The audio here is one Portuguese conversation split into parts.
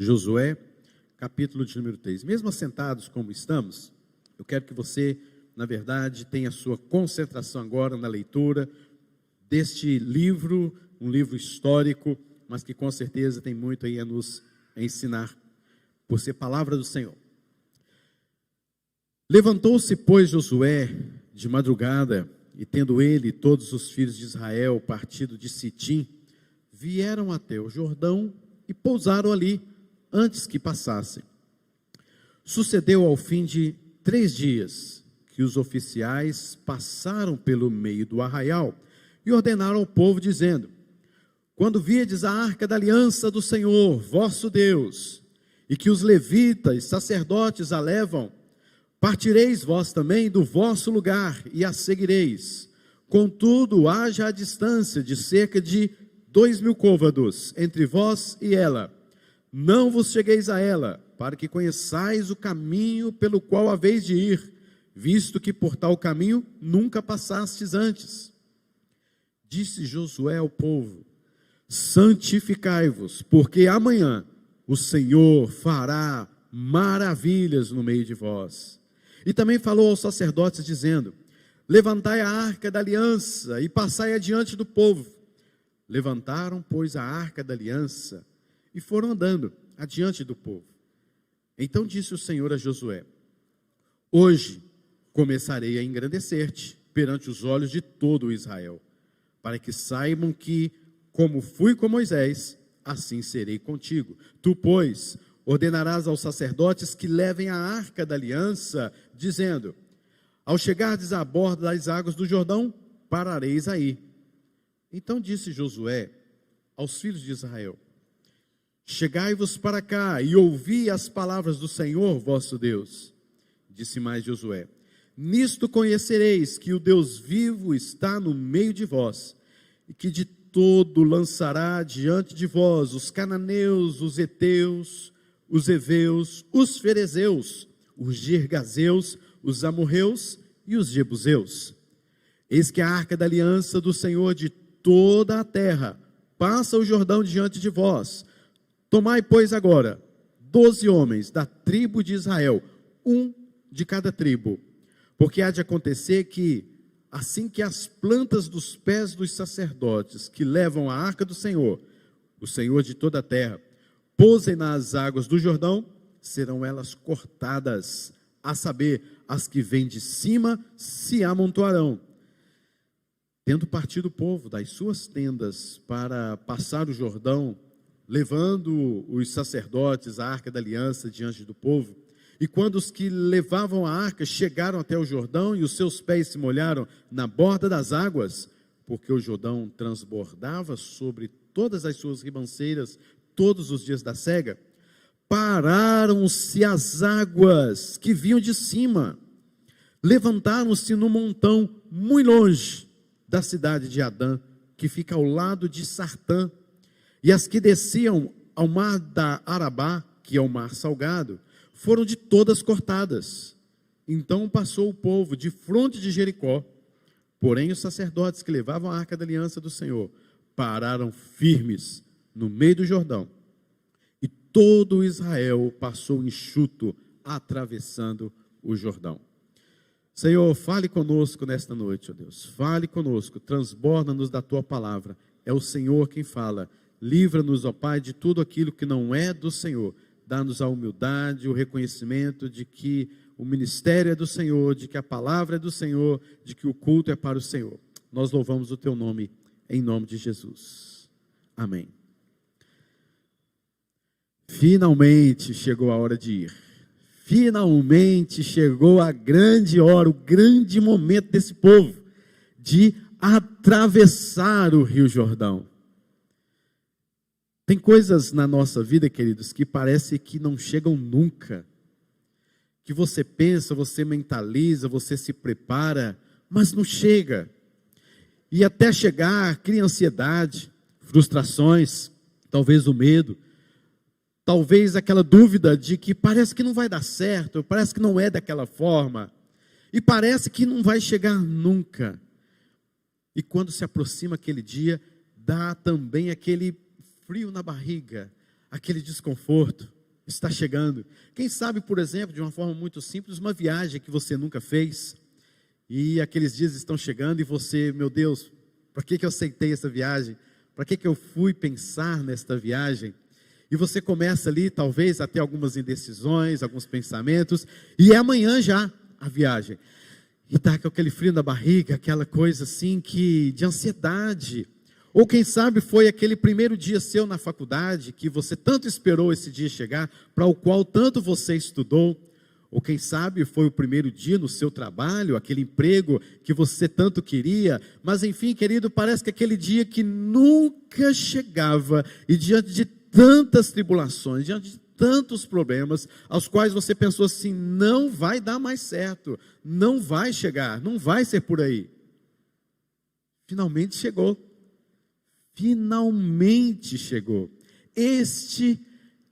Josué, capítulo de número 3. Mesmo assentados como estamos, eu quero que você, na verdade, tenha sua concentração agora na leitura deste livro, um livro histórico, mas que com certeza tem muito aí a nos ensinar, por ser palavra do Senhor. Levantou-se, pois, Josué de madrugada, e tendo ele e todos os filhos de Israel partido de Sitim, vieram até o Jordão e pousaram ali, antes que passassem. Sucedeu ao fim de 3 dias, que os oficiais passaram pelo meio do arraial, e ordenaram ao povo, dizendo: quando viedes a arca da aliança do Senhor, vosso Deus, e que os levitas, sacerdotes, a levam, partireis vós também do vosso lugar, e a seguireis. Contudo, haja a distância de cerca de 2.000 côvados entre vós e ela. Não vos chegueis a ela, para que conheçais o caminho pelo qual haveis de ir, visto que por tal caminho nunca passastes antes. Disse Josué ao povo: santificai-vos, porque amanhã o Senhor fará maravilhas no meio de vós. E também falou aos sacerdotes, dizendo: levantai a arca da aliança e passai adiante do povo. Levantaram, pois, a arca da aliança e foram andando adiante do povo. Então disse o Senhor a Josué: hoje começarei a engrandecer-te perante os olhos de todo o Israel, para que saibam que, como fui com Moisés, assim serei contigo. Tu, pois, ordenarás aos sacerdotes que levem a arca da aliança, dizendo: ao chegardes à borda das águas do Jordão, parareis aí. Então disse Josué aos filhos de Israel: chegai-vos para cá e ouvi as palavras do Senhor vosso Deus. Disse mais Josué: nisto conhecereis que o Deus vivo está no meio de vós, e que de todo lançará diante de vós os cananeus, os heteus, os heveus, os ferezeus, os girgazeus, os amorreus e os jebuseus. Eis que a arca da aliança do Senhor de toda a terra passa o Jordão diante de vós. Tomai, pois, agora 12 homens da tribo de Israel, um de cada tribo, porque há de acontecer que, assim que as plantas dos pés dos sacerdotes que levam a arca do Senhor, o Senhor de toda a terra, pousem nas águas do Jordão, serão elas cortadas, a saber, as que vêm de cima se amontoarão. Tendo partido o povo das suas tendas para passar o Jordão, levando os sacerdotes a arca da aliança diante do povo, e quando os que levavam a arca chegaram até o Jordão e os seus pés se molharam na borda das águas, porque o Jordão transbordava sobre todas as suas ribanceiras todos os dias da cega, pararam-se as águas que vinham de cima, levantaram-se no montão muito longe da cidade de Adã, que fica ao lado de Sartã, e as que desciam ao mar da Arabá, que é o mar salgado, foram de todas cortadas. Então passou o povo de fronte de Jericó, porém os sacerdotes que levavam a arca da aliança do Senhor pararam firmes no meio do Jordão, e todo Israel passou enxuto, atravessando o Jordão. Senhor, fale conosco nesta noite, ó Deus, fale conosco, transborda-nos da tua palavra, é o Senhor quem fala. Livra-nos, ó Pai, de tudo aquilo que não é do Senhor. Dá-nos a humildade, o reconhecimento de que o ministério é do Senhor, de que a palavra é do Senhor, de que o culto é para o Senhor. Nós louvamos o teu nome, em nome de Jesus. Amém. Finalmente chegou a hora de ir. Finalmente chegou a grande hora, o grande momento desse povo, de atravessar o Rio Jordão. Tem coisas na nossa vida, queridos, que parece que não chegam nunca. Que você pensa, você mentaliza, você se prepara, mas não chega. E até chegar, cria ansiedade, frustrações, talvez o medo, talvez aquela dúvida de que parece que não vai dar certo, parece que não é daquela forma, e parece que não vai chegar nunca. E quando se aproxima aquele dia, dá também aquele frio na barriga, aquele desconforto está chegando. Quem sabe, por exemplo, de uma forma muito simples, uma viagem que você nunca fez, e aqueles dias estão chegando e você, meu Deus, para que eu aceitei essa viagem? Para que eu fui pensar nesta viagem? E você começa ali, talvez, a ter algumas indecisões, alguns pensamentos, e é amanhã já a viagem. E está com aquele frio na barriga, aquela coisa assim de ansiedade. Ou quem sabe foi aquele primeiro dia seu na faculdade, que você tanto esperou esse dia chegar, para o qual tanto você estudou. Ou quem sabe foi o primeiro dia no seu trabalho, aquele emprego que você tanto queria. Mas enfim, querido, parece que aquele dia que nunca chegava, e diante de tantas tribulações, diante de tantos problemas, aos quais você pensou assim, não vai dar mais certo, não vai chegar, não vai ser por aí. Finalmente chegou. Finalmente chegou. Este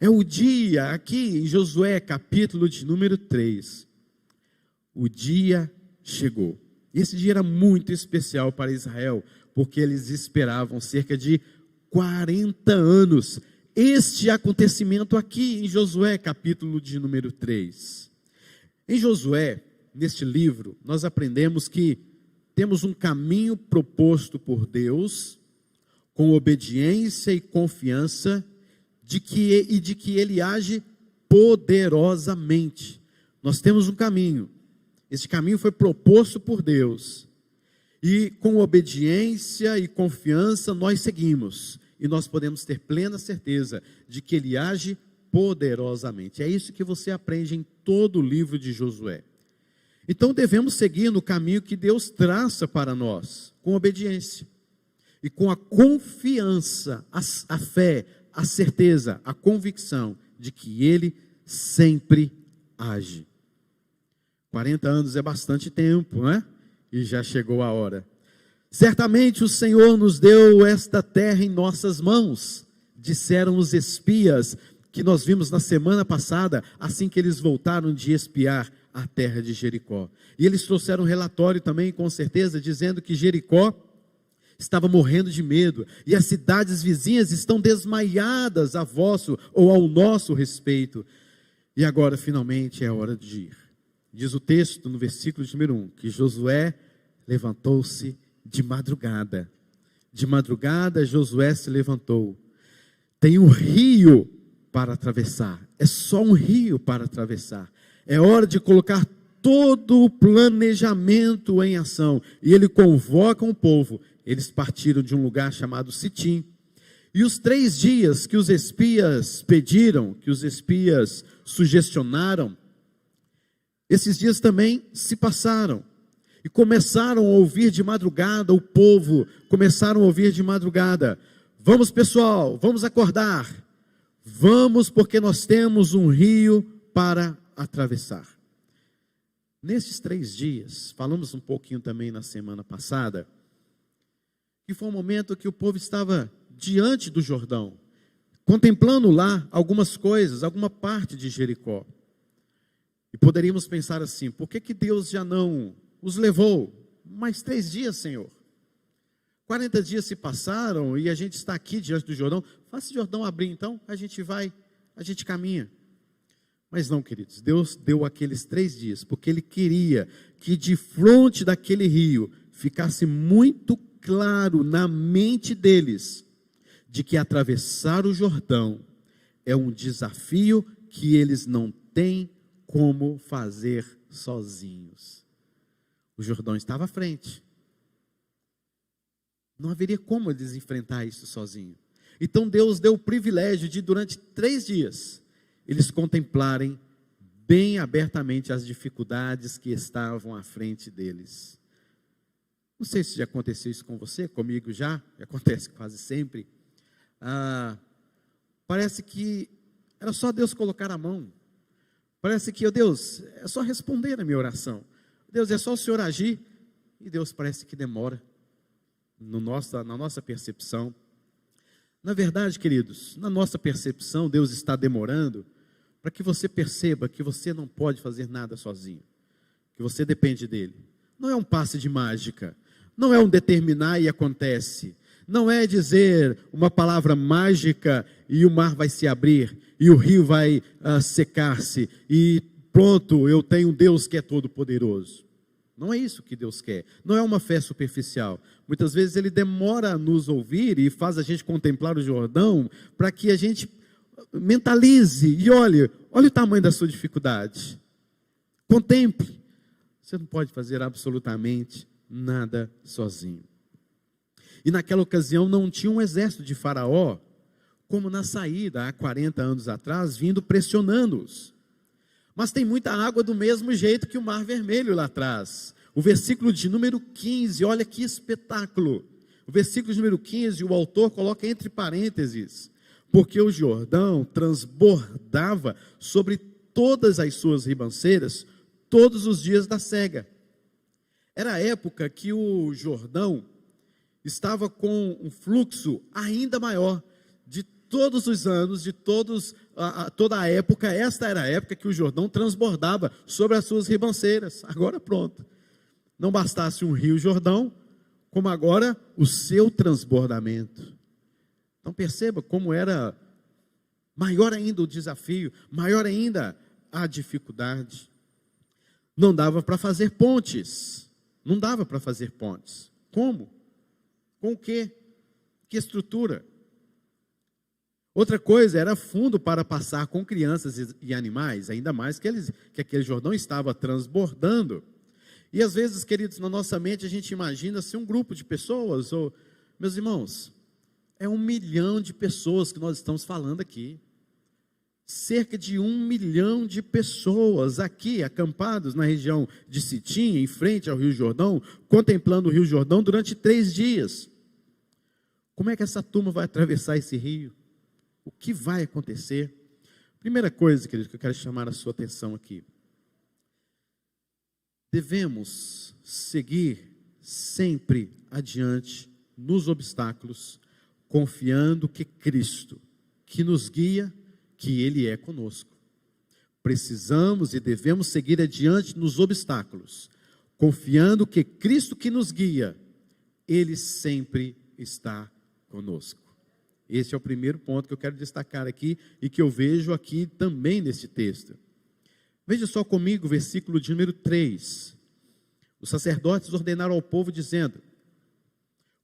é o dia, aqui em Josué, capítulo de número 3. O dia chegou. Esse dia era muito especial para Israel, porque eles esperavam cerca de 40 anos este acontecimento aqui em Josué, capítulo de número 3. Em Josué, neste livro, nós aprendemos que temos um caminho proposto por Deus, com obediência e confiança, de que Ele age poderosamente. Nós temos um caminho, esse caminho foi proposto por Deus, e com obediência e confiança nós seguimos, e nós podemos ter plena certeza de que Ele age poderosamente. É isso que você aprende em todo o livro de Josué. Então devemos seguir no caminho que Deus traça para nós, com obediência, e com a confiança, a fé, a certeza, a convicção de que Ele sempre age. 40 anos é bastante tempo, não é? E já chegou a hora. Certamente o Senhor nos deu esta terra em nossas mãos, disseram os espias, que nós vimos na semana passada, assim que eles voltaram de espiar a terra de Jericó. E eles trouxeram um relatório também, com certeza, dizendo que Jericó estava morrendo de medo, e as cidades vizinhas estão desmaiadas a vosso ou ao nosso respeito. E agora finalmente é hora de ir. Diz o texto no versículo número 1, que Josué levantou-se de madrugada. De madrugada Josué se levantou. Tem um rio para atravessar, é só um rio para atravessar. É hora de colocar todo o planejamento em ação. E ele convoca o povo. Eles partiram de um lugar chamado Sitim. E os 3 dias que os espias pediram, que os espias sugestionaram, esses dias também se passaram. E começaram a ouvir de madrugada, o povo começaram a ouvir de madrugada: vamos pessoal, vamos acordar, vamos porque nós temos um rio para atravessar. Nesses 3 dias, falamos um pouquinho também na semana passada, que foi um momento que o povo estava diante do Jordão, contemplando lá algumas coisas, alguma parte de Jericó. E poderíamos pensar assim: por que Deus já não os levou mais 3 dias, Senhor? 40 dias se passaram e a gente está aqui diante do Jordão. Faça o Jordão abrir então, a gente vai, a gente caminha. Mas não, queridos, Deus deu aqueles 3 dias, porque Ele queria que de frente daquele rio ficasse muito claro na mente deles, de que atravessar o Jordão é um desafio que eles não têm como fazer sozinhos. O Jordão estava à frente. Não haveria como eles enfrentar isso sozinhos. Então Deus deu o privilégio de, durante 3 dias, eles contemplarem bem abertamente as dificuldades que estavam à frente deles. Não sei se já aconteceu isso com você, comigo já acontece quase sempre. Parece que era só Deus colocar a mão. Parece que, Deus, é só responder a minha oração. Deus, é só o Senhor agir. E Deus parece que demora na nossa percepção. Na verdade, queridos, na nossa percepção, Deus está demorando para que você perceba que você não pode fazer nada sozinho, que você depende dele. Não é um passe de mágica, não é um determinar e acontece. Não é dizer uma palavra mágica e o mar vai se abrir, e o rio vai secar-se, e pronto, eu tenho um Deus que é todo poderoso. Não é isso que Deus quer, não é uma fé superficial. Muitas vezes Ele demora a nos ouvir e faz a gente contemplar o Jordão, para que a gente mentalize e olhe o tamanho da sua dificuldade. Contemple, você não pode fazer absolutamente nada sozinho. E naquela ocasião não tinha um exército de Faraó, como na saída há 40 anos atrás, vindo pressionando-os. Mas tem muita água do mesmo jeito que o Mar Vermelho lá atrás. O versículo de número 15, olha que espetáculo. O versículo de número 15, o autor coloca entre parênteses, porque o Jordão transbordava sobre todas as suas ribanceiras, todos os dias da cega. Era a época que o Jordão estava com um fluxo ainda maior. De todos os anos, de toda a época, esta era a época que o Jordão transbordava sobre as suas ribanceiras. Agora pronto, não bastasse um rio Jordão, como agora o seu transbordamento. Então perceba como era maior ainda o desafio, maior ainda a dificuldade. Não dava para fazer pontes, não dava para fazer pontes. Como? Com o quê? Que estrutura? Outra coisa, era fundo para passar com crianças e animais, ainda mais que aquele Jordão estava transbordando. E às vezes, queridos, na nossa mente a gente imagina assim um grupo de pessoas, ou, meus irmãos, é 1 milhão de pessoas que nós estamos falando aqui. Cerca de 1 milhão de pessoas aqui, acampados na região de Sitim, em frente ao Rio Jordão, contemplando o Rio Jordão durante 3 dias. Como é que essa turma vai atravessar esse rio? O que vai acontecer? Primeira coisa, querido, que eu quero chamar a sua atenção aqui. Devemos seguir sempre adiante nos obstáculos, confiando que Cristo, que nos guia, que Ele é conosco. Precisamos e devemos seguir adiante nos obstáculos, confiando que Cristo que nos guia, Ele sempre está conosco. Esse é o primeiro ponto que eu quero destacar aqui e que eu vejo aqui também nesse texto. Veja só comigo o versículo de número 3. Os sacerdotes ordenaram ao povo dizendo: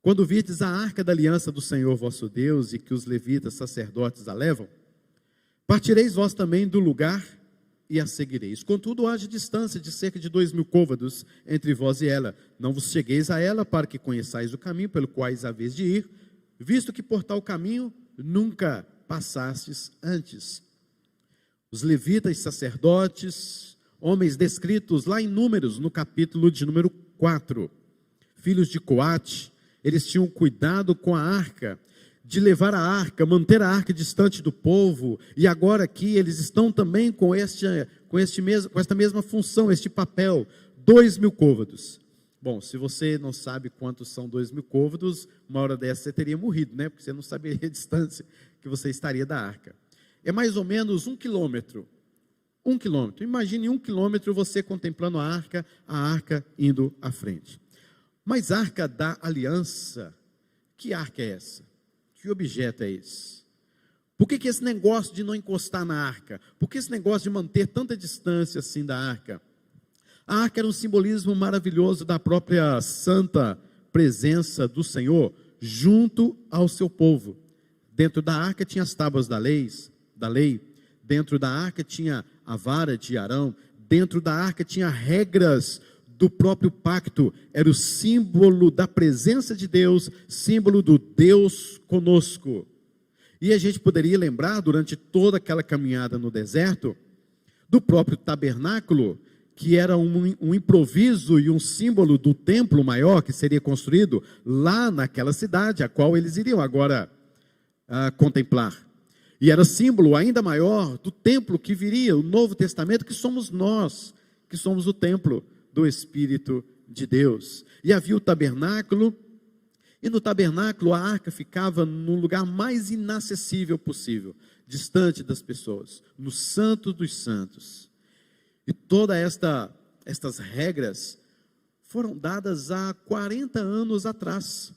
quando virdes a arca da aliança do Senhor vosso Deus e que os levitas sacerdotes a levam, partireis vós também do lugar e a seguireis. Contudo, haja distância de cerca de 2.000 côvados entre vós e ela. Não vos chegueis a ela para que conheçais o caminho pelo qual haveis de ir, visto que por tal caminho nunca passastes antes. Os levitas sacerdotes, homens descritos lá em Números, no capítulo de número 4, filhos de Coate, eles tinham cuidado com a arca, de levar a arca, manter a arca distante do povo, e agora aqui eles estão também com esta mesma função, este papel, 2.000 côvados. Bom, se você não sabe quantos são 2.000 côvados, uma hora dessa você teria morrido, né? Porque você não saberia a distância que você estaria da arca. É mais ou menos 1 quilômetro. 1 quilômetro. Imagine 1 quilômetro você contemplando a arca indo à frente. Mas a arca da aliança, que arca é essa? Que objeto é esse? Por que esse negócio de não encostar na arca? Por que esse negócio de manter tanta distância assim da arca? A arca era um simbolismo maravilhoso da própria santa presença do Senhor junto ao seu povo. Dentro da arca tinha as tábuas da lei, dentro da arca tinha a vara de Arão, dentro da arca tinha regras do próprio pacto, era o símbolo da presença de Deus, símbolo do Deus conosco. E a gente poderia lembrar, durante toda aquela caminhada no deserto, do próprio tabernáculo, que era um improviso e um símbolo do templo maior que seria construído lá naquela cidade, a qual eles iriam agora contemplar. E era símbolo ainda maior do templo que viria, o Novo Testamento, que somos nós, que somos o templo do Espírito de Deus. E havia o tabernáculo, e no tabernáculo a arca ficava no lugar mais inacessível possível, distante das pessoas, no Santo dos Santos. E todas estas regras foram dadas há 40 anos atrás.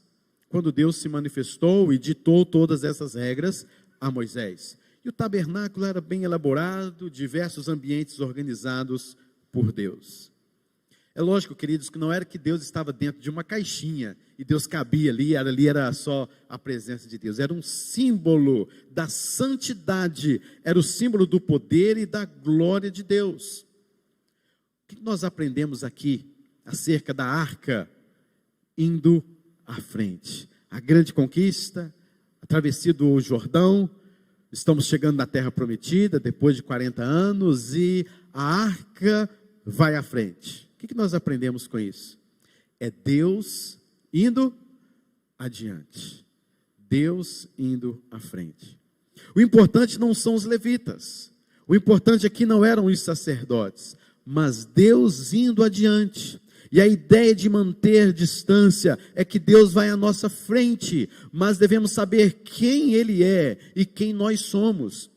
quando Deus se manifestou e ditou todas essas regras a Moisés. E o tabernáculo era bem elaborado, diversos ambientes organizados por Deus. É lógico, queridos, que não era que Deus estava dentro de uma caixinha e Deus cabia ali era só a presença de Deus. Era um símbolo da santidade, era o símbolo do poder e da glória de Deus. O que nós aprendemos aqui acerca da arca indo à frente? A grande conquista, a travessia do Jordão, estamos chegando na terra prometida depois de 40 anos e a arca vai à frente. O que nós aprendemos com isso? É Deus indo adiante. Deus indo à frente. O importante não são os levitas. O importante aqui não eram os sacerdotes, mas Deus indo adiante. E a ideia de manter distância é que Deus vai à nossa frente, mas devemos saber quem Ele é e quem nós somos.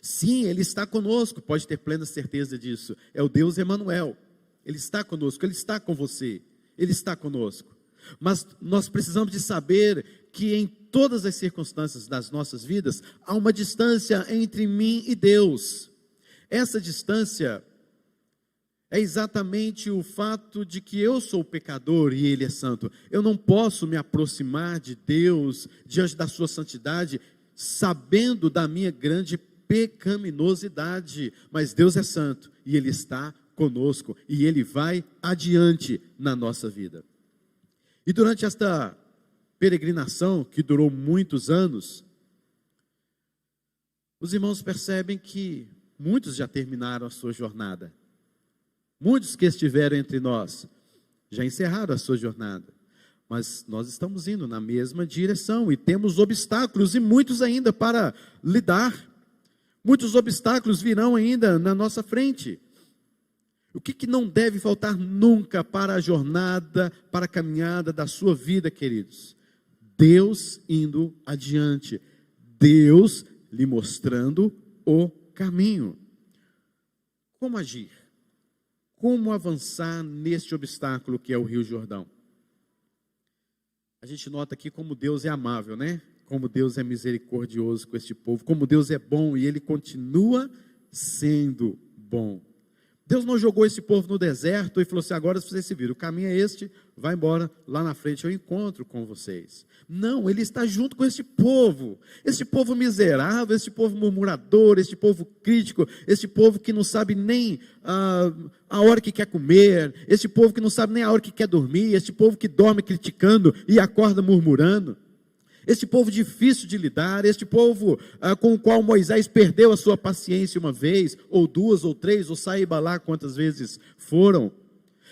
Sim, Ele está conosco, pode ter plena certeza disso. É o Deus Emanuel. Ele está conosco, Ele está com você, Ele está conosco. Mas nós precisamos de saber que em todas as circunstâncias das nossas vidas, há uma distância entre mim e Deus. Essa distância é exatamente o fato de que eu sou pecador e Ele é santo. Eu não posso me aproximar de Deus, diante da sua santidade, sabendo da minha grande pecaminosidade. Mas Deus é santo e Ele está conosco, e Ele vai adiante na nossa vida. E durante esta peregrinação, que durou muitos anos, os irmãos percebem que muitos já terminaram a sua jornada. Muitos que estiveram entre nós já encerraram a sua jornada. Mas nós estamos indo na mesma direção e temos obstáculos e muitos ainda para lidar. Muitos obstáculos virão ainda na nossa frente. O que não deve faltar nunca para a jornada, para a caminhada da sua vida, queridos? Deus indo adiante, Deus lhe mostrando o caminho. Como agir? Como avançar neste obstáculo que é o Rio Jordão? A gente nota aqui como Deus é amável, né? Como Deus é misericordioso com este povo, como Deus é bom e Ele continua sendo bom. Deus não jogou esse povo no deserto e falou assim: agora vocês se viram, o caminho é este, vai embora, lá na frente eu encontro com vocês. Não, Ele está junto com este povo miserável, este povo murmurador, este povo crítico, este povo que não sabe nem a hora que quer comer, este povo que não sabe nem a hora que quer dormir, este povo que dorme criticando e acorda murmurando. Este povo difícil de lidar, este povo com o qual Moisés perdeu a sua paciência uma vez, ou duas, ou três, ou saiba lá quantas vezes foram.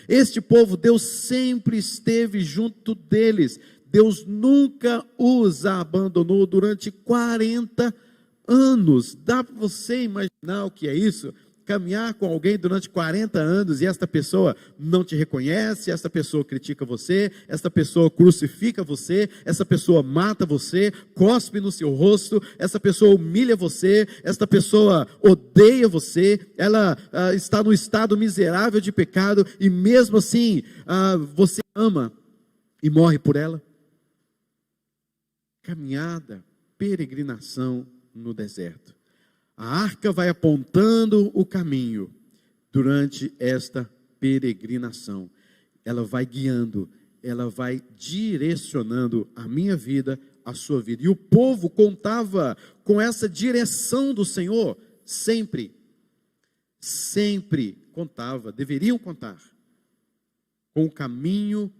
Este povo, Deus sempre esteve junto deles. Deus nunca os abandonou durante 40 anos. Dá para você imaginar o que é isso? Caminhar com alguém durante 40 anos e esta pessoa não te reconhece, esta pessoa critica você, esta pessoa crucifica você, essa pessoa mata você, cospe no seu rosto, essa pessoa humilha você, esta pessoa odeia você, ela está no estado miserável de pecado e mesmo assim você ama e morre por ela. Caminhada, peregrinação no deserto. A arca vai apontando o caminho durante esta peregrinação. Ela vai guiando, ela vai direcionando a minha vida, a sua vida. E o povo contava com essa direção do Senhor sempre. Sempre contava, deveriam contar com o caminho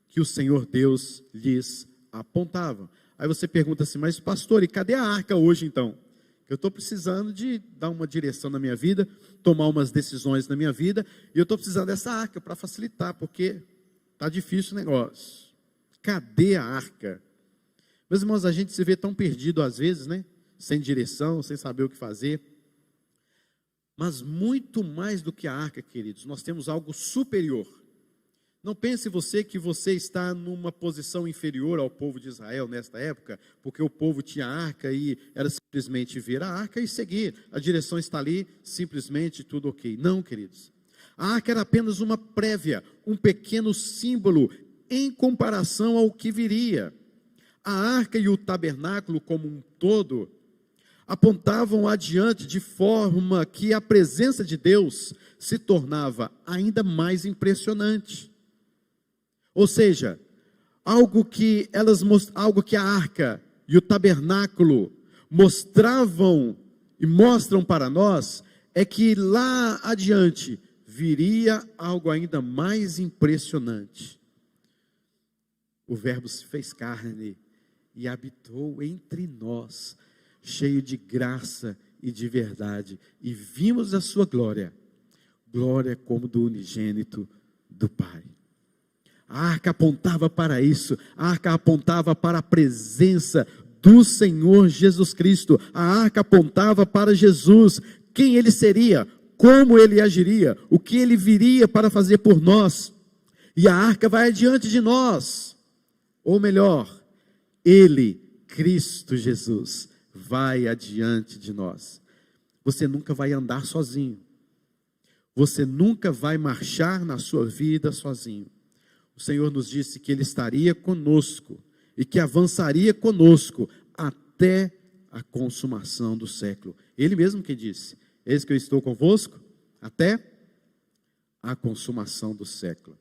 que o Senhor Deus lhes apontava. Aí você pergunta assim: mas pastor, e cadê a arca hoje então? Eu estou precisando de dar uma direção na minha vida, tomar umas decisões na minha vida, e eu estou precisando dessa arca para facilitar, porque está difícil o negócio. Cadê a arca? Meus irmãos, a gente se vê tão perdido às vezes, né? Sem direção, sem saber o que fazer. Mas muito mais do que a arca, queridos, nós temos algo superior. Não pense você que você está numa posição inferior ao povo de Israel nesta época, porque o povo tinha arca e era simplesmente ver a arca e seguir. A direção está ali, simplesmente tudo ok. Não, queridos. A arca era apenas uma prévia, um pequeno símbolo em comparação ao que viria. A arca e o tabernáculo como um todo apontavam adiante de forma que a presença de Deus se tornava ainda mais impressionante. Ou seja, algo que a arca e o tabernáculo mostravam e mostram para nós é que lá adiante viria algo ainda mais impressionante. O Verbo se fez carne e habitou entre nós, cheio de graça e de verdade, e vimos a sua glória, glória como do unigênito do Pai. A arca apontava para isso, a arca apontava para a presença do Senhor Jesus Cristo, a arca apontava para Jesus, quem Ele seria, como Ele agiria, o que Ele viria para fazer por nós, e a arca vai adiante de nós, ou melhor, Ele, Cristo Jesus, vai adiante de nós. Você nunca vai andar sozinho, você nunca vai marchar na sua vida sozinho. O Senhor nos disse que Ele estaria conosco e que avançaria conosco até a consumação do século. Ele mesmo que disse: eis que eu estou convosco até a consumação do século.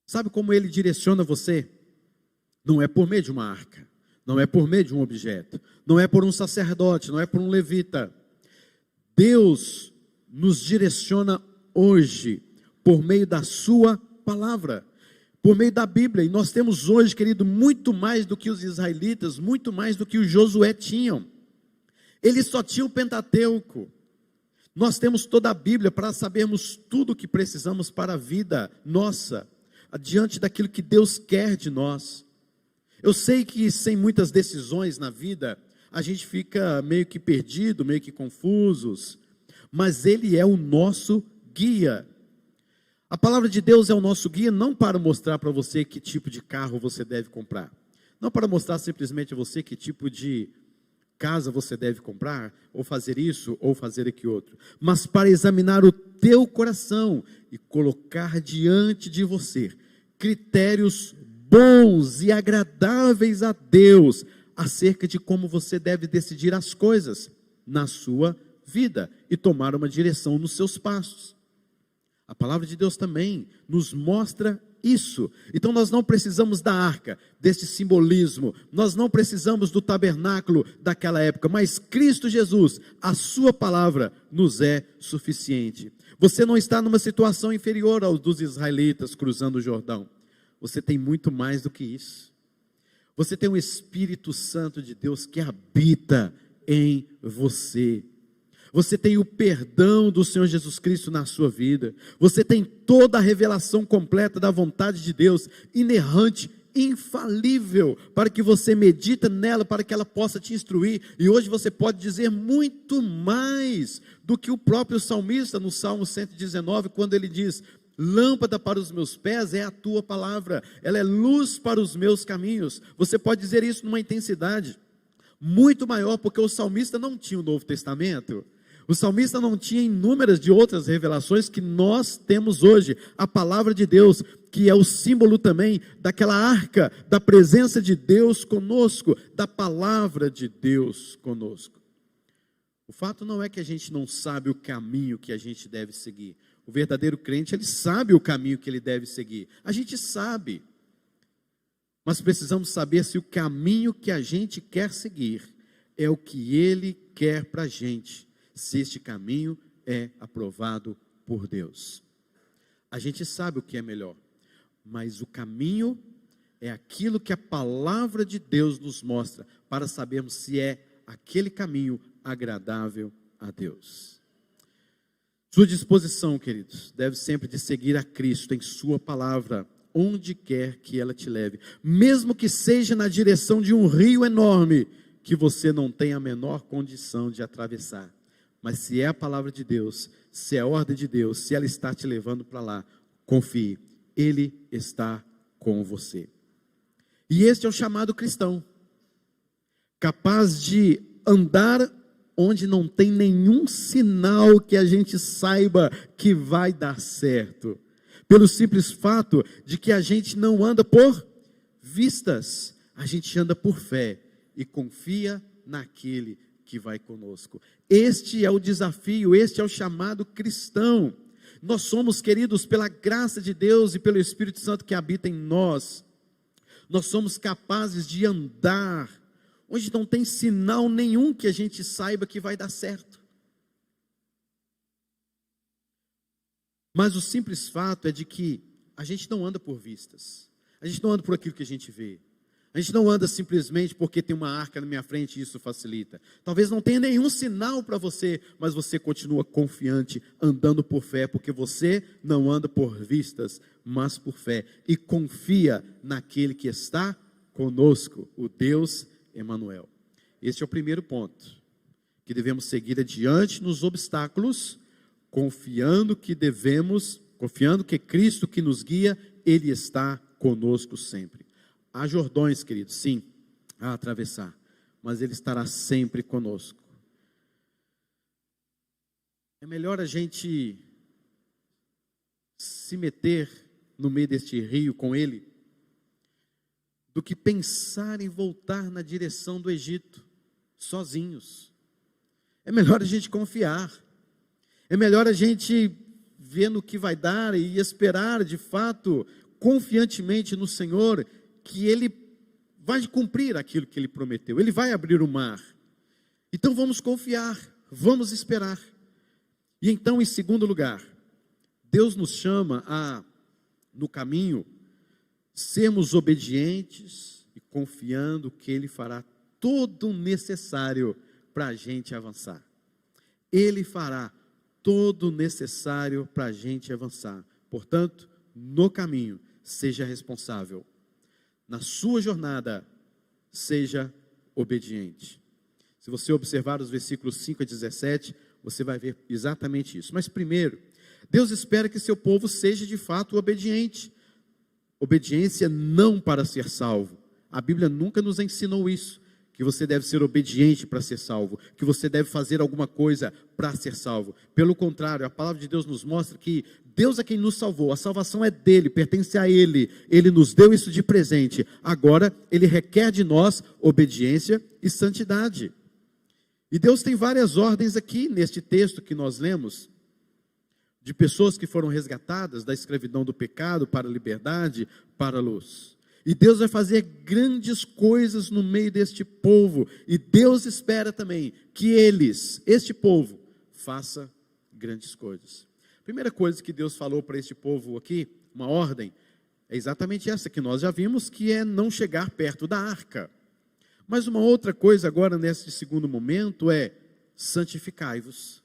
Sabe como Ele direciona você? Não é por meio de uma arca, não é por meio de um objeto, não é por um sacerdote, não é por um levita. Deus nos direciona hoje por meio da sua palavra, por meio da Bíblia. E nós temos hoje, querido, muito mais do que os israelitas, muito mais do que os Josué tinham. Eles só tinham o Pentateuco. Nós temos toda a Bíblia para sabermos tudo o que precisamos para a vida nossa, diante daquilo que Deus quer de nós. Eu sei que sem muitas decisões na vida, a gente fica meio que perdido, meio que confusos, mas Ele é o nosso guia. A palavra de Deus é o nosso guia, não para mostrar para você que tipo de carro você deve comprar, não para mostrar simplesmente a você que tipo de casa você deve comprar, ou fazer isso, ou fazer aquilo outro, mas para examinar o teu coração e colocar diante de você critérios bons e agradáveis a Deus, acerca de como você deve decidir as coisas na sua vida e tomar uma direção nos seus passos. A palavra de Deus também nos mostra isso. Então nós não precisamos da arca, desse simbolismo, nós não precisamos do tabernáculo daquela época, mas Cristo Jesus, a sua palavra nos é suficiente. Você não está numa situação inferior aos dos israelitas cruzando o Jordão. Você tem muito mais do que isso. Você tem o Espírito Santo de Deus que habita em você. Você tem o perdão do Senhor Jesus Cristo na sua vida. Você tem toda a revelação completa da vontade de Deus, inerrante, infalível, para que você medita nela, para que ela possa te instruir. E hoje você pode dizer muito mais do que o próprio salmista no Salmo 119, quando ele diz: lâmpada para os meus pés é a tua palavra, ela é luz para os meus caminhos. Você pode dizer isso numa intensidade muito maior, porque o salmista não tinha o Novo Testamento. O salmista não tinha inúmeras de outras revelações que nós temos hoje. A palavra de Deus, que é o símbolo também daquela arca, da presença de Deus conosco, da palavra de Deus conosco. O fato não é que a gente não sabe o caminho que a gente deve seguir. O verdadeiro crente, ele sabe o caminho que ele deve seguir. A gente sabe. Mas precisamos saber se o caminho que a gente quer seguir é o que Ele quer para a gente. Se este caminho é aprovado por Deus. A gente sabe o que é melhor, mas o caminho é aquilo que a palavra de Deus nos mostra, para sabermos se é aquele caminho agradável a Deus. Sua disposição, queridos, deve sempre de seguir a Cristo em sua palavra, onde quer que ela te leve, mesmo que seja na direção de um rio enorme, que você não tem a menor condição de atravessar. Mas se é a palavra de Deus, se é a ordem de Deus, se ela está te levando para lá, confie, Ele está com você. E este é o chamado cristão, capaz de andar onde não tem nenhum sinal que a gente saiba que vai dar certo, pelo simples fato de que a gente não anda por vistas, a gente anda por fé e confia naquele que vai conosco. Este é o desafio, este é o chamado cristão. Nós somos, queridos, pela graça de Deus e pelo Espírito Santo que habita em nós, nós somos capazes de andar onde não tem sinal nenhum que a gente saiba que vai dar certo. Mas o simples fato é de que a gente não anda por vistas, a gente não anda por aquilo que a gente vê, a gente não anda simplesmente porque tem uma arca na minha frente e isso facilita. Talvez não tenha nenhum sinal para você, mas você continua confiante, andando por fé, porque você não anda por vistas, mas por fé, e confia naquele que está conosco, o Deus Emanuel. Este é o primeiro ponto, que devemos seguir adiante nos obstáculos, confiando que Cristo que nos guia, Ele está conosco sempre. Há Jordões, queridos, sim, a atravessar, mas Ele estará sempre conosco. É melhor a gente se meter no meio deste rio com Ele, do que pensar em voltar na direção do Egito, sozinhos. É melhor a gente confiar, é melhor a gente ver no que vai dar e esperar de fato, confiantemente no Senhor, que Ele vai cumprir aquilo que Ele prometeu, Ele vai abrir o mar. Então vamos confiar, vamos esperar. E então, em segundo lugar, Deus nos chama a, no caminho, sermos obedientes e confiando que Ele fará todo o necessário para a gente avançar. Ele fará todo o necessário para a gente avançar. Portanto, no caminho, seja responsável. Na sua jornada, seja obediente. Se você observar os versículos 5 a 17, você vai ver exatamente isso. Mas primeiro, Deus espera que seu povo seja de fato obediente. Obediência não para ser salvo. A Bíblia nunca nos ensinou isso, que você deve ser obediente para ser salvo, que você deve fazer alguma coisa para ser salvo. Pelo contrário, a palavra de Deus nos mostra que Deus é quem nos salvou, a salvação é dele, pertence a Ele, Ele nos deu isso de presente. Agora, Ele requer de nós obediência e santidade. E Deus tem várias ordens aqui neste texto que nós lemos, de pessoas que foram resgatadas da escravidão do pecado para a liberdade, para a luz. E Deus vai fazer grandes coisas no meio deste povo, e Deus espera também que este povo, faça grandes coisas. A primeira coisa que Deus falou para este povo aqui, uma ordem, é exatamente essa que nós já vimos, que é não chegar perto da arca. Mas uma outra coisa agora, nesse segundo momento, é santificai-vos.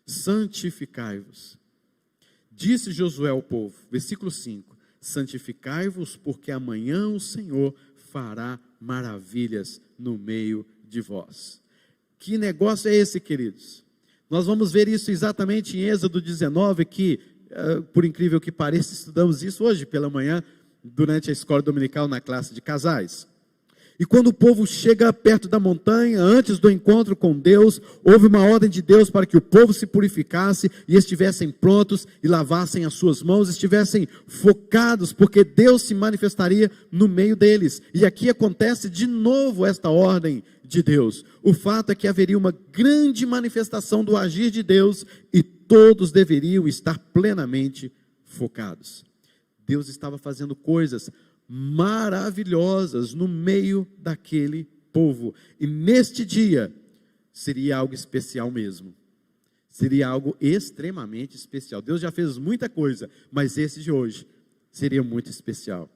Santificai-vos. Disse Josué ao povo, versículo 5, santificai-vos, porque amanhã o Senhor fará maravilhas no meio de vós. Que negócio é esse, queridos? Nós vamos ver isso exatamente em Êxodo 19, que, por incrível que pareça, estudamos isso hoje pela manhã, durante a escola dominical na classe de casais. E quando o povo chega perto da montanha, antes do encontro com Deus, houve uma ordem de Deus para que o povo se purificasse e estivessem prontos e lavassem as suas mãos, estivessem focados, porque Deus se manifestaria no meio deles. E aqui acontece de novo esta ordem de Deus. O fato é que haveria uma grande manifestação do agir de Deus e todos deveriam estar plenamente focados. Deus estava fazendo coisas maravilhosas no meio daquele povo, e neste dia seria algo especial mesmo, seria algo extremamente especial. Deus já fez muita coisa, mas esse de hoje seria muito especial.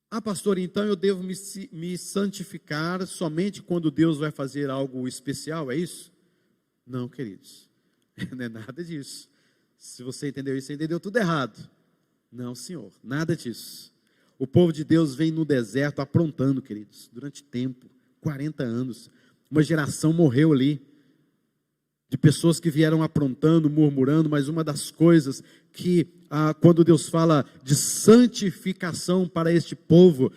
Ah, pastor, então eu devo me santificar somente quando Deus vai fazer algo especial, é isso? Não, queridos, não é nada disso. Se você entendeu isso, você entendeu tudo errado. Não, senhor, nada disso. O povo de Deus vem no deserto aprontando, queridos, durante tempo, 40 anos. Uma geração morreu ali, de pessoas que vieram aprontando, murmurando, mas uma das coisas que, quando Deus fala de santificação para este povo,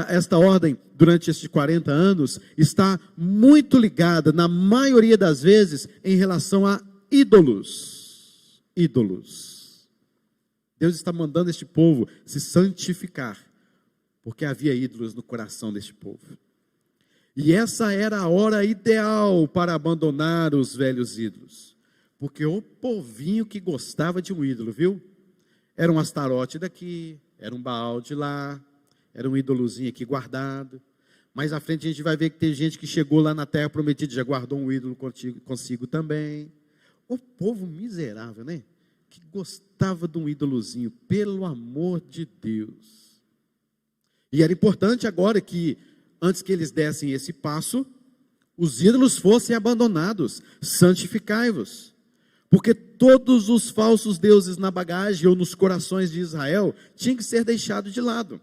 esta ordem, durante estes 40 anos, está muito ligada, na maioria das vezes, em relação a ídolos. Ídolos. Deus está mandando este povo se santificar, porque havia ídolos no coração deste povo. E essa era a hora ideal para abandonar os velhos ídolos, porque o povinho que gostava de um ídolo, viu? Era um Astarote daqui, era um Baal de lá, era um ídolozinho aqui guardado. Mais à frente a gente vai ver que tem gente que chegou lá na terra prometida, já guardou um ídolo consigo também. O povo miserável, né? Que gostava de um ídolozinho, pelo amor de Deus. E era importante agora que, antes que eles dessem esse passo, os ídolos fossem abandonados. Santificai-vos. Porque todos os falsos deuses na bagagem ou nos corações de Israel tinham que ser deixados de lado.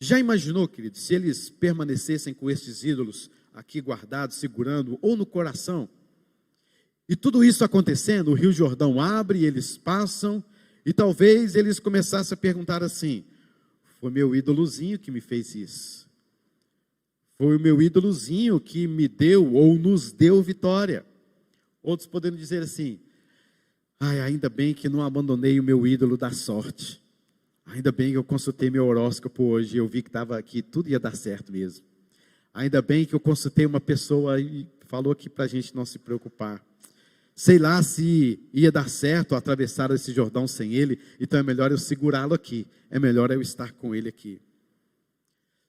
Já imaginou, querido, se eles permanecessem com estes ídolos aqui guardados, segurando, ou no coração? E tudo isso acontecendo, o Rio Jordão abre, eles passam, e talvez eles começassem a perguntar assim: foi meu ídolozinho que me fez isso. Foi o meu ídolozinho que me deu, ou nos deu vitória. Outros podendo dizer assim: ai, ainda bem que não abandonei o meu ídolo da sorte. Ainda bem que eu consultei meu horóscopo hoje, eu vi que estava aqui, tudo ia dar certo mesmo. Ainda bem que eu consultei uma pessoa e falou aqui para a gente não se preocupar. Sei lá se ia dar certo atravessar esse Jordão sem ele, então é melhor eu segurá-lo aqui, é melhor eu estar com ele aqui.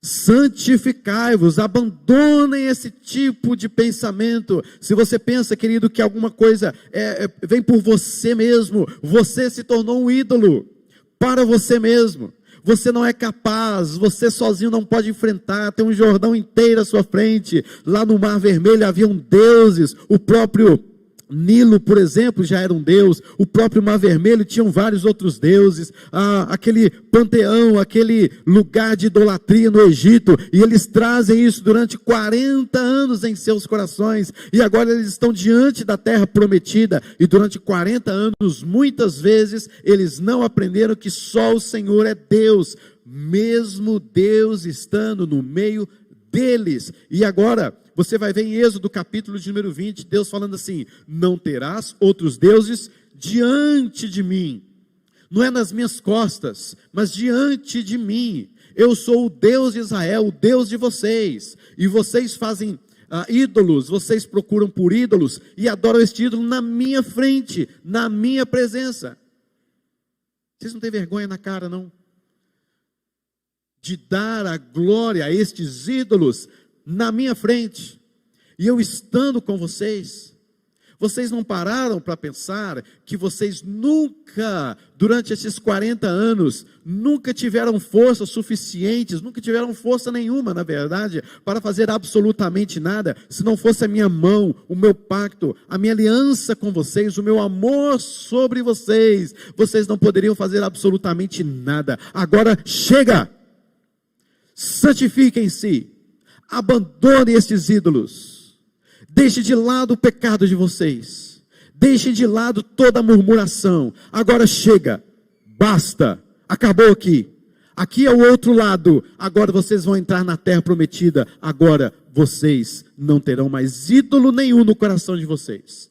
Santificai-vos, abandonem esse tipo de pensamento. Se você pensa, querido, que alguma coisa vem por você mesmo, você se tornou um ídolo para você mesmo. Você não é capaz, você sozinho não pode enfrentar, tem um Jordão inteiro à sua frente. Lá no Mar Vermelho haviam deuses, o próprio Nilo, por exemplo, já era um deus, o próprio Mar Vermelho tinham vários outros deuses, aquele panteão, aquele lugar de idolatria no Egito, e eles trazem isso durante 40 anos em seus corações, e agora eles estão diante da terra prometida, e durante 40 anos, muitas vezes, eles não aprenderam que só o Senhor é Deus, mesmo Deus estando no meio deles. E agora você vai ver em Êxodo capítulo de número 20, Deus falando assim: não terás outros deuses diante de mim. Não é nas minhas costas, mas diante de mim. Eu sou o Deus de Israel, o Deus de vocês. E vocês fazem ídolos, vocês procuram por ídolos e adoram este ídolo na minha frente, na minha presença. Vocês não têm vergonha na cara, não? De dar a glória a estes ídolos na minha frente, e eu estando com vocês. Vocês não pararam para pensar que vocês nunca, durante esses 40 anos, nunca tiveram força suficientes, nunca tiveram força nenhuma, na verdade, para fazer absolutamente nada, se não fosse a minha mão, o meu pacto, a minha aliança com vocês, o meu amor sobre vocês, vocês não poderiam fazer absolutamente nada. Agora chega! Santifiquem-se, abandone estes ídolos, deixe de lado o pecado de vocês, deixe de lado toda a murmuração. Agora chega, basta, acabou aqui. Aqui é o outro lado, agora vocês vão entrar na terra prometida, agora vocês não terão mais ídolo nenhum no coração de vocês.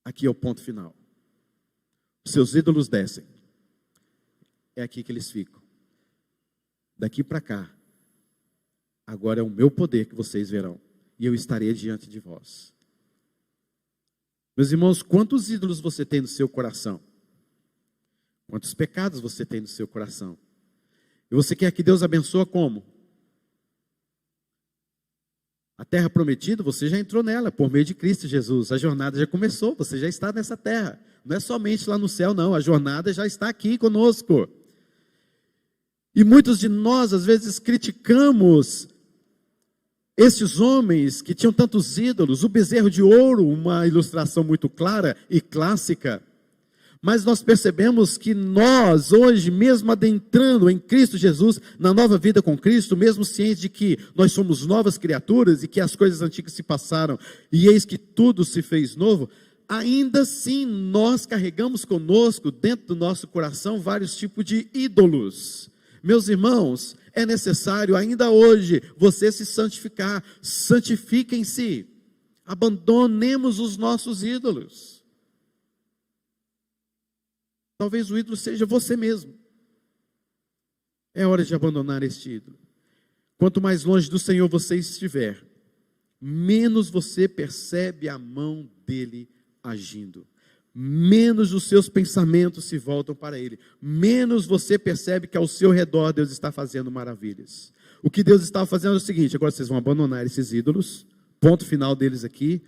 Aqui é o ponto final. Os seus ídolos descem, é aqui que eles ficam. Daqui para cá, agora é o meu poder que vocês verão, e eu estarei diante de vós. Meus irmãos, quantos ídolos você tem no seu coração? Quantos pecados você tem no seu coração? E você quer que Deus abençoe como? A terra prometida, você já entrou nela, por meio de Cristo Jesus. A jornada já começou, você já está nessa terra. Não é somente lá no céu, não. A jornada já está aqui conosco. E muitos de nós, às vezes, criticamos esses homens que tinham tantos ídolos. O bezerro de ouro, uma ilustração muito clara e clássica. Mas nós percebemos que nós, hoje, mesmo adentrando em Cristo Jesus, na nova vida com Cristo, mesmo cientes de que nós somos novas criaturas e que as coisas antigas se passaram e eis que tudo se fez novo, ainda assim nós carregamos conosco, dentro do nosso coração, vários tipos de ídolos. Meus irmãos, é necessário ainda hoje você se santificar. Santifiquem-se, abandonemos os nossos ídolos. Talvez o ídolo seja você mesmo. É hora de abandonar este ídolo. Quanto mais longe do Senhor você estiver, menos você percebe a mão dele agindo. Menos os seus pensamentos se voltam para ele. Menos você percebe que ao seu redor Deus está fazendo maravilhas. O que Deus estava fazendo é o seguinte: agora vocês vão abandonar esses ídolos, ponto final deles aqui,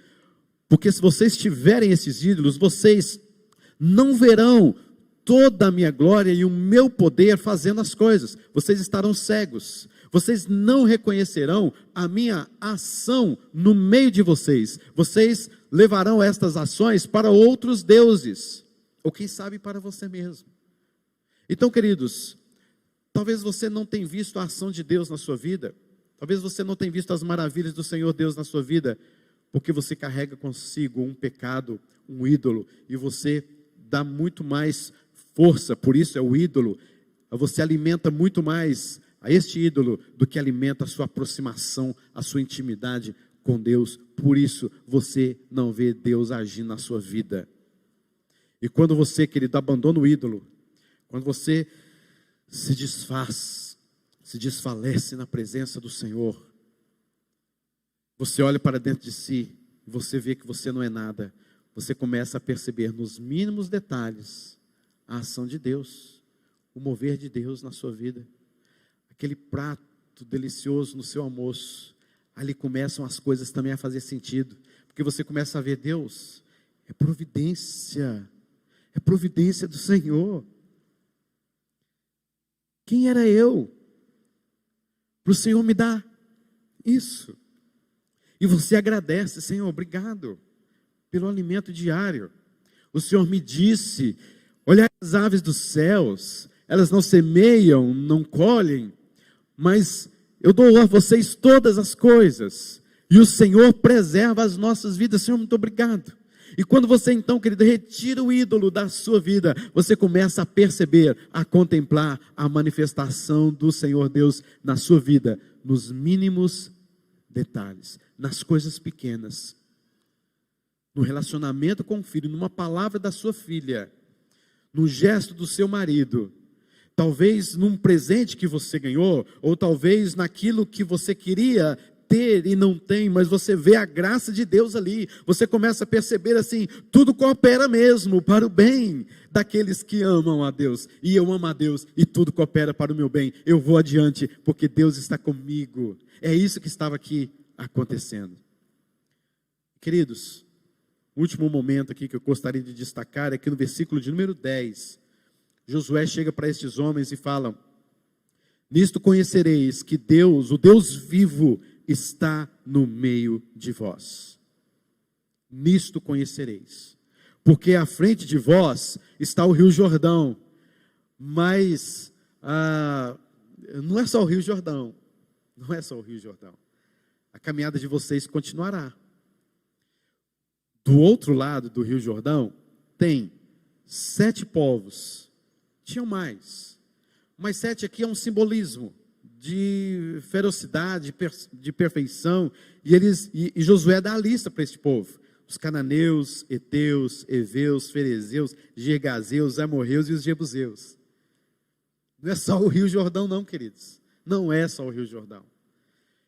porque se vocês tiverem esses ídolos, vocês não verão toda a minha glória e o meu poder fazendo as coisas. Vocês estarão cegos. Vocês não reconhecerão a minha ação no meio de vocês. Vocês levarão estas ações para outros deuses, ou quem sabe para você mesmo. Então, queridos, talvez você não tenha visto a ação de Deus na sua vida. Talvez você não tenha visto as maravilhas do Senhor Deus na sua vida, porque você carrega consigo um pecado, um ídolo, e você dá muito mais força, por isso é o ídolo. Você alimenta muito mais a este ídolo do que alimenta a sua aproximação, a sua intimidade com Deus. Por isso você não vê Deus agir na sua vida. E quando você, querido, abandona o ídolo, quando você se desfaz, se desfalece na presença do Senhor, você olha para dentro de si, e você vê que você não é nada. Você começa a perceber nos mínimos detalhes a ação de Deus, o mover de Deus na sua vida. Aquele prato delicioso no seu almoço, ali começam as coisas também a fazer sentido, porque você começa a ver Deus, é providência do Senhor. Quem era eu para o Senhor me dar isso? E você agradece: Senhor, obrigado pelo alimento diário. O Senhor me disse: olhai as aves dos céus, elas não semeiam, não colhem, mas eu dou a vocês todas as coisas, e o Senhor preserva as nossas vidas. Senhor, muito obrigado. E quando você então, querido, retira o ídolo da sua vida, você começa a perceber, a contemplar a manifestação do Senhor Deus na sua vida, nos mínimos detalhes, nas coisas pequenas, no relacionamento com o filho, numa palavra da sua filha, no gesto do seu marido, talvez num presente que você ganhou, ou talvez naquilo que você queria ter e não tem, mas você vê a graça de Deus ali. Você começa a perceber assim: tudo coopera mesmo para o bem daqueles que amam a Deus, e eu amo a Deus, e tudo coopera para o meu bem. Eu vou adiante, porque Deus está comigo. É isso que estava aqui acontecendo. Queridos, o último momento aqui que eu gostaria de destacar é que no versículo de número 10, Josué chega para estes homens e fala: nisto conhecereis que Deus, o Deus vivo, está no meio de vós. Nisto conhecereis, porque à frente de vós está o rio Jordão, mas não é só o rio Jordão, não é só o rio Jordão, a caminhada de vocês continuará. Do outro lado do rio Jordão tem 7 povos, tinham mais, mas 7 aqui é um simbolismo de ferocidade, de perfeição, e Josué dá a lista para este povo: os cananeus, heteus, heveus, ferezeus, gergazeus, amorreus e os jebuseus. Não é só o rio Jordão não, queridos, não é só o rio Jordão.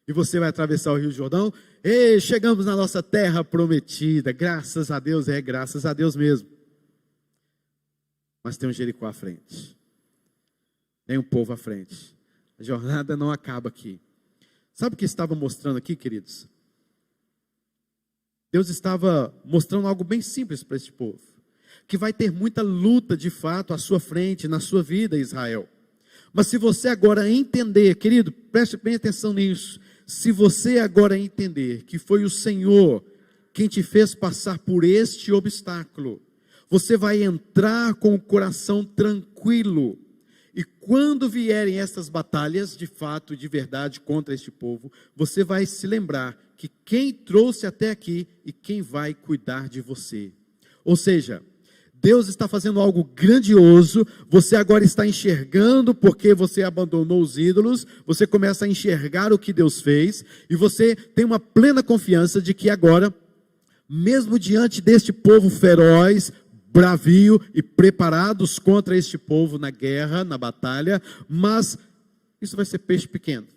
E você vai atravessar o rio Jordão, e chegamos na nossa terra prometida, graças a Deus, graças a Deus mesmo. Mas tem um Jericó à frente, tem um povo à frente. A jornada não acaba aqui. Sabe o que estava mostrando aqui, queridos? Deus estava mostrando algo bem simples para este povo, que vai ter muita luta de fato à sua frente, na sua vida, Israel. Mas se você agora entender, querido, preste bem atenção nisso, se você agora entender que foi o Senhor quem te fez passar por este obstáculo, você vai entrar com o coração tranquilo. E quando vierem essas batalhas, de fato, de verdade, contra este povo, você vai se lembrar que quem trouxe até aqui e quem vai cuidar de você. Ou seja, Deus está fazendo algo grandioso, você agora está enxergando porque você abandonou os ídolos, você começa a enxergar o que Deus fez, e você tem uma plena confiança de que agora, mesmo diante deste povo feroz, bravio e preparados contra este povo na guerra, na batalha, mas isso vai ser peixe pequeno.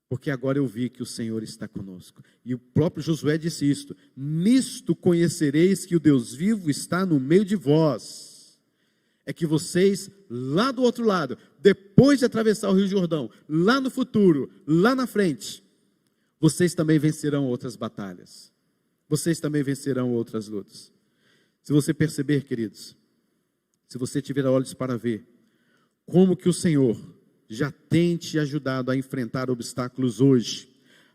Porque agora eu vi que o Senhor está conosco. E o próprio Josué disse isto: nisto conhecereis que o Deus vivo está no meio de vós. É que vocês, lá do outro lado, depois de atravessar o Rio Jordão, lá no futuro, lá na frente, vocês também vencerão outras batalhas. Vocês também vencerão outras lutas. Se você perceber, queridos, se você tiver olhos para ver, como que o Senhor já tem te ajudado a enfrentar obstáculos hoje,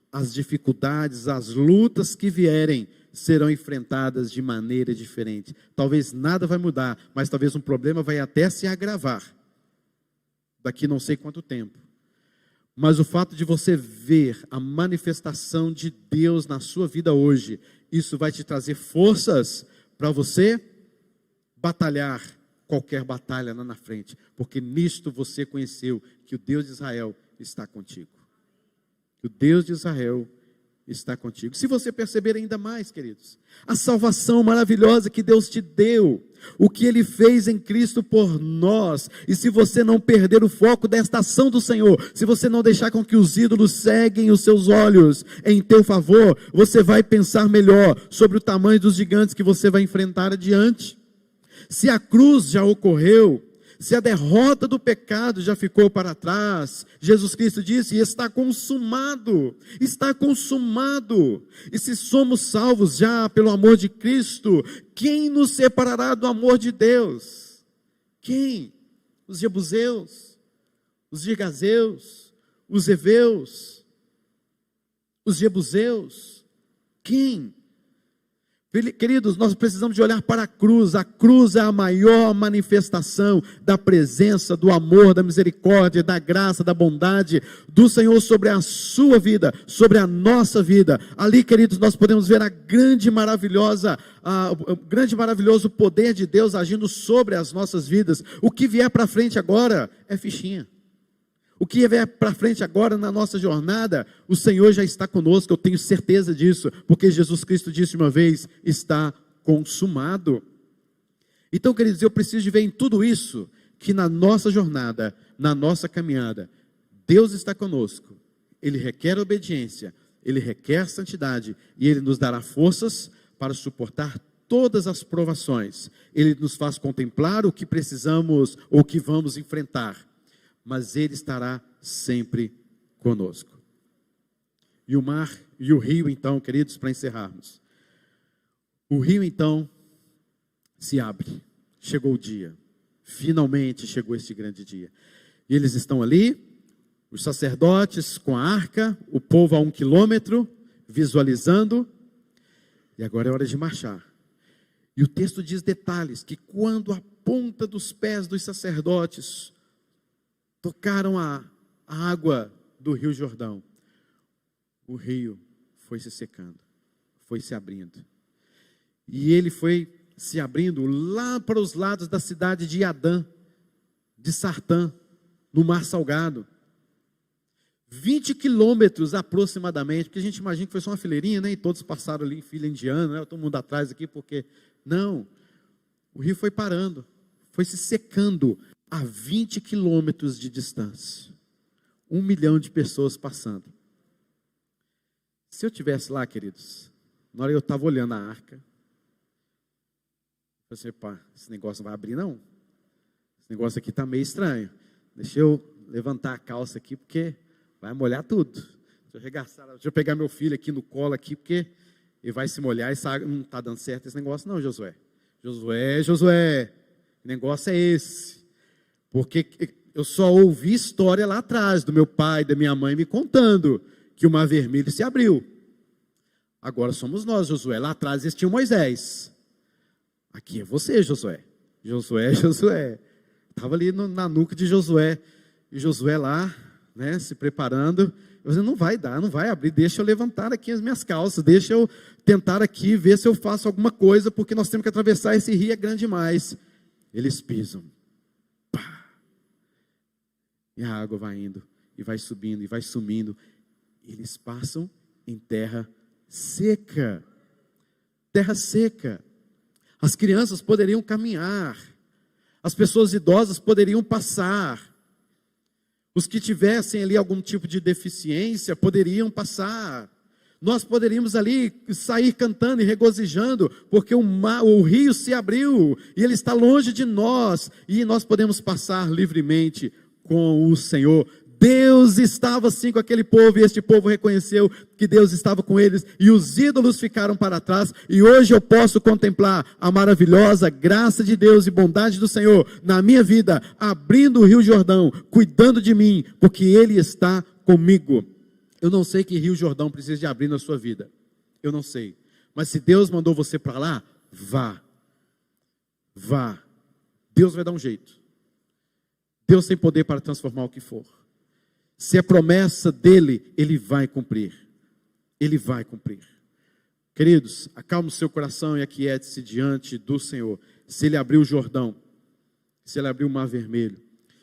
as dificuldades, as lutas que vierem, serão enfrentadas de maneira diferente. Talvez nada vai mudar, mas talvez um problema vai até se agravar, daqui não sei quanto tempo. Mas o fato de você ver a manifestação de Deus na sua vida hoje, isso vai te trazer forças para você batalhar qualquer batalha lá na frente, porque nisto você conheceu que o Deus de Israel está contigo. Que o Deus de Israel está contigo. Se você perceber ainda mais, queridos, a salvação maravilhosa que Deus te deu, o que Ele fez em Cristo por nós, e se você não perder o foco desta ação do Senhor, se você não deixar com que os ídolos ceguem os seus olhos em teu favor, você vai pensar melhor sobre o tamanho dos gigantes que você vai enfrentar adiante. Se a cruz já ocorreu, se a derrota do pecado já ficou para trás, Jesus Cristo disse: está consumado, está consumado. E se somos salvos já pelo amor de Cristo, quem nos separará do amor de Deus? Quem? Os jebuseus, os girgazeus, os heveus, os jebuseus. Quem? Queridos, nós precisamos de olhar para a cruz é a maior manifestação da presença, do amor, da misericórdia, da graça, da bondade do Senhor sobre a sua vida, sobre a nossa vida. Ali, queridos, nós podemos ver o grande maravilhoso poder de Deus agindo sobre as nossas vidas. O que vier para frente agora é fichinha. O que vier para frente agora na nossa jornada, o Senhor já está conosco, eu tenho certeza disso, porque Jesus Cristo disse uma vez: está consumado. Então, queridos, eu preciso de ver em tudo isso, que na nossa jornada, na nossa caminhada, Deus está conosco. Ele requer obediência, Ele requer santidade, e Ele nos dará forças para suportar todas as provações. Ele nos faz contemplar o que precisamos, ou o que vamos enfrentar, mas Ele estará sempre conosco. E o mar e o rio, então, queridos, para encerrarmos. O rio, então, se abre. Chegou o dia. Finalmente chegou este grande dia. E eles estão ali, os sacerdotes com a arca, o povo a 1 quilômetro, visualizando. E agora é hora de marchar. E o texto diz detalhes, que quando a ponta dos pés dos sacerdotes tocaram a água do Rio Jordão, o rio foi se secando, foi se abrindo. E ele foi se abrindo lá para os lados da cidade de Adã, de Sartã, no Mar Salgado. 20 quilômetros aproximadamente, porque a gente imagina que foi só uma fileirinha, né? E todos passaram ali em fila indiana, né? Todo mundo atrás aqui, porque... Não, o rio foi parando, foi se secando a 20 quilômetros de distância. 1 milhão de pessoas passando. Se eu estivesse lá, queridos, na hora que eu estava olhando a arca, eu falei assim: pá, esse negócio não vai abrir não. Esse negócio aqui está meio estranho. Deixa eu levantar a calça aqui, porque vai molhar tudo. Deixa eu pegar meu filho aqui no colo aqui, porque ele vai se molhar. Não está dando certo esse negócio não, Josué. Josué, que negócio é esse? Porque eu só ouvi história lá atrás, do meu pai, da minha mãe me contando, que o mar vermelho se abriu. Agora somos nós, Josué. Lá atrás existia Moisés. Aqui é você, Josué. Josué. Estava ali na nuca de Josué. E Josué lá, né, se preparando. Eu falei: não vai dar, não vai abrir. Deixa eu levantar aqui as minhas calças. Deixa eu tentar aqui, ver se eu faço alguma coisa, porque nós temos que atravessar esse rio, é grande demais. Eles pisam. Pá. E a água vai indo, e vai subindo, e vai sumindo. Eles passam em terra seca. Terra seca. As crianças poderiam caminhar, as pessoas idosas poderiam passar, os que tivessem ali algum tipo de deficiência poderiam passar. Nós poderíamos ali sair cantando e regozijando, porque o rio se abriu, e ele está longe de nós, e nós podemos passar livremente com o Senhor. Deus estava sim com aquele povo, e este povo reconheceu que Deus estava com eles, e os ídolos ficaram para trás, e hoje eu posso contemplar a maravilhosa graça de Deus e bondade do Senhor na minha vida, abrindo o Rio Jordão, cuidando de mim, porque Ele está comigo. Eu não sei que Rio Jordão precisa de abrir na sua vida, eu não sei, mas se Deus mandou você para lá, vá, Deus vai dar um jeito, Deus tem poder para transformar o que for. Se é promessa dele, ele vai cumprir. Ele vai cumprir. Queridos, acalme o seu coração e aquiete-se diante do Senhor. Se ele abriu o Jordão, se ele abriu o Mar Vermelho,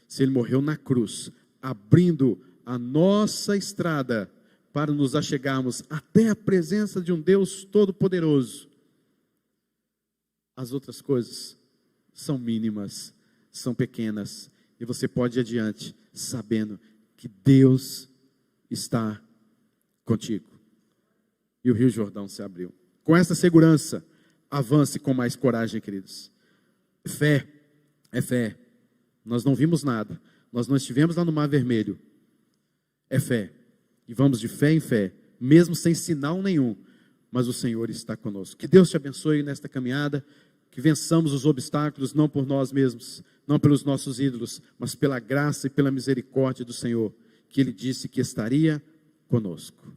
se ele morreu na cruz, abrindo a nossa estrada para nos achegarmos até a presença de um Deus Todo-Poderoso, as outras coisas são mínimas, são pequenas, e você pode ir adiante sabendo que Deus está contigo. E o Rio Jordão se abriu. Com essa segurança, avance com mais coragem, queridos. Fé é fé. Nós não vimos nada. Nós não estivemos lá no Mar Vermelho. É fé. E vamos de fé em fé, mesmo sem sinal nenhum. Mas o Senhor está conosco. Que Deus te abençoe nesta caminhada. Que vençamos os obstáculos, não por nós mesmos, não pelos nossos ídolos, mas pela graça e pela misericórdia do Senhor, que Ele disse que estaria conosco.